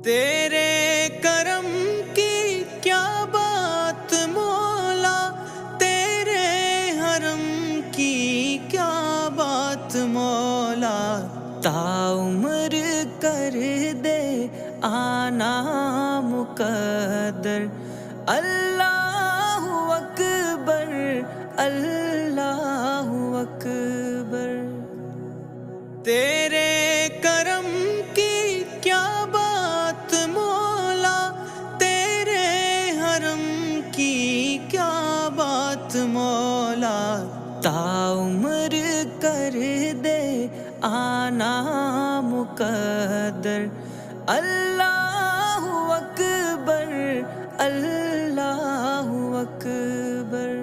تیرے کرم کی کیا بات مولا، تیرے حرم کی کیا بات مولا، تعمر کر دے آنا مقدر، اللہ اکبر اللہ اکبر۔ تیرے کرم کی کیا بات مولا، تیرے حرم کی کیا بات مولا، تعمر کر دے آنا مقدر، اللہ اکبر اللہ اکبر۔